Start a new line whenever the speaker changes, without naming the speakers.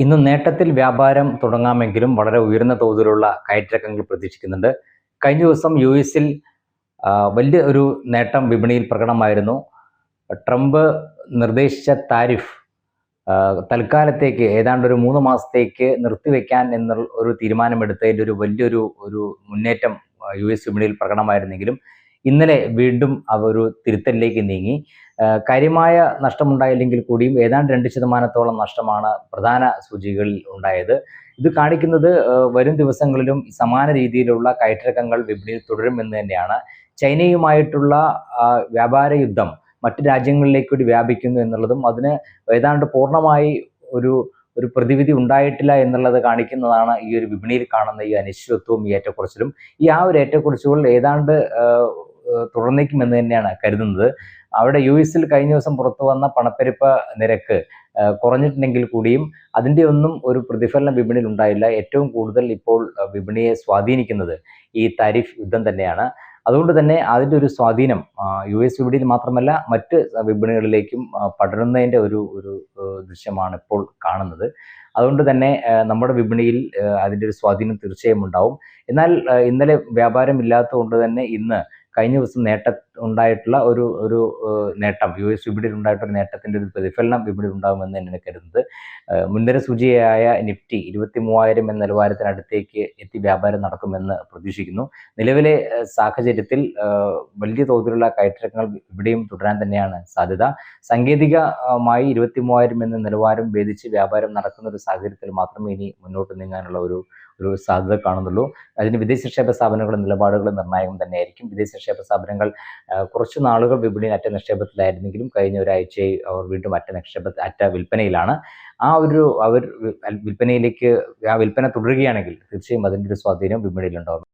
ഇന്ന് നേട്ടത്തിൽ വ്യാപാരം തുടങ്ങാമെങ്കിലും വളരെ ഉയർന്ന തോതിലുള്ള കയറ്റിറക്കങ്ങൾ പ്രതീക്ഷിക്കുന്നുണ്ട്. കഴിഞ്ഞ ദിവസം യുഎസിൽ വലിയ ഒരു നേട്ടം വിപണിയിൽ പ്രകടമായിരുന്നു. ട്രംപ് നിർദ്ദേശിച്ച താരിഫ് തൽക്കാലത്തേക്ക് ഏതാണ്ട് ഒരു 3 മാസത്തേക്ക് നിർത്തിവെക്കാൻ എന്നുള്ള ഒരു തീരുമാനമെടുത്തതിൻ്റെ ഒരു വലിയൊരു മുന്നേറ്റം യുഎസ് വിപണിയിൽ പ്രകടമായിരുന്നെങ്കിലും ഇന്നലെ വീണ്ടും ഒരു തിരുത്തലിലേക്ക് നീങ്ങി. കാര്യമായ നഷ്ടമുണ്ടായില്ലെങ്കിൽ കൂടിയും ഏതാണ്ട് 2% നഷ്ടമാണ് പ്രധാന സൂചികകളിൽ ഉണ്ടായത്. ഇത് കാണിക്കുന്നത് വരും ദിവസങ്ങളിലും സമാന രീതിയിലുള്ള കയറ്റിറക്കങ്ങൾ വിപണിയിൽ തുടരുമെന്ന് തന്നെയാണ്. ചൈനയുമായിട്ടുള്ള വ്യാപാര യുദ്ധം മറ്റ് രാജ്യങ്ങളിലേക്ക് കൂടി വ്യാപിക്കുന്നു എന്നുള്ളതും അതിന് ഏതാണ്ട് പൂർണ്ണമായി ഒരു പ്രതിവിധി ഉണ്ടായിട്ടില്ല എന്നുള്ളത് കാണിക്കുന്നതാണ് ഈ ഒരു വിപണിയിൽ കാണുന്ന ഈ അനിശ്ചിതത്വവും ഈ ഏറ്റക്കുറച്ചിലും. ഒരു ഏറ്റക്കുറച്ചുകൾ ഏതാണ്ട് തുടർന്നേക്കുമെന്ന് തന്നെയാണ് കരുതുന്നത്. അവിടെ യുഎസിൽ കഴിഞ്ഞ ദിവസം പുറത്തു വന്ന പണപ്പെരുപ്പ നിരക്ക് കുറഞ്ഞിട്ടുണ്ടെങ്കിൽ കൂടിയും അതിൻ്റെ ഒന്നും ഒരു പ്രതിഫലനം വിപണിയിൽ ഉണ്ടായില്ല. ഏറ്റവും കൂടുതൽ ഇപ്പോൾ വിപണിയെ സ്വാധീനിക്കുന്നത് ഈ താരിഫ് യുദ്ധം തന്നെയാണ്. അതുകൊണ്ട് തന്നെ അതിൻ്റെ ഒരു സ്വാധീനം യുഎസ് വിപണിയിൽ മാത്രമല്ല മറ്റ് വിപണികളിലേക്കും പടരുന്നതിൻ്റെ ഒരു ദൃശ്യമാണ് ഇപ്പോൾ കാണുന്നത്. അതുകൊണ്ട് തന്നെ നമ്മുടെ വിപണിയിൽ അതിൻ്റെ ഒരു സ്വാധീനം തീർച്ചയായും ഉണ്ടാവും. എന്നാൽ ഇന്നലെ വ്യാപാരം ഇല്ലാത്തതുകൊണ്ട് തന്നെ ഇന്ന് കഴിഞ്ഞ ദിവസം ഉണ്ടായിട്ടുള്ള ഒരു നേട്ടം യുഎസ് വിപണിയിൽ ഉണ്ടായിട്ടൊരു നേട്ടത്തിൻ്റെ ഒരു പ്രതിഫലനം വിപണിയിൽ ഉണ്ടാകുമെന്ന് തന്നെയാണ് കരുതുന്നത്. മുൻനിര സൂചികയായ നിഫ്റ്റി 23,000 എന്ന നിലവാരത്തിനടുത്തേക്ക് എത്തി വ്യാപാരം നടക്കുമെന്ന് പ്രതീക്ഷിക്കുന്നു. നിലവിലെ സാഹചര്യത്തിൽ വലിയ തോതിലുള്ള കയറ്റിറക്കങ്ങൾ ഇവിടെയും തുടരാൻ തന്നെയാണ് സാധ്യത. സാങ്കേതികമായി 23,000 എന്ന നിലവാരം ഭേദിച്ച് വ്യാപാരം നടക്കുന്ന ഒരു സാഹചര്യത്തിൽ മാത്രമേ ഇനി മുന്നോട്ട് നീങ്ങാനുള്ള ഒരു സാധ്യത കാണുന്നുള്ളൂ. അതിന് വിദേശ നിക്ഷേപ സ്ഥാപനങ്ങളുടെ നിലപാടുകൾ നിർണായകം തന്നെയായിരിക്കും. വിദേശ നിക്ഷേപ സ്ഥാപനങ്ങൾ കുറച്ച് നാളുകൾ വിപണിയിൽ അറ്റ നിക്ഷേപത്തിലായിരുന്നെങ്കിലും കഴിഞ്ഞ ഒരാഴ്ചയായി അവർ വീണ്ടും അറ്റ വിൽപ്പനയിലാണ്. അവർ വിൽപ്പനയിലേക്ക് വിൽപ്പന തുടരുകയാണെങ്കിൽ തീർച്ചയായും അതിൻ്റെ ഒരു സ്വാധീനം വിപണിയിലുണ്ടാകും.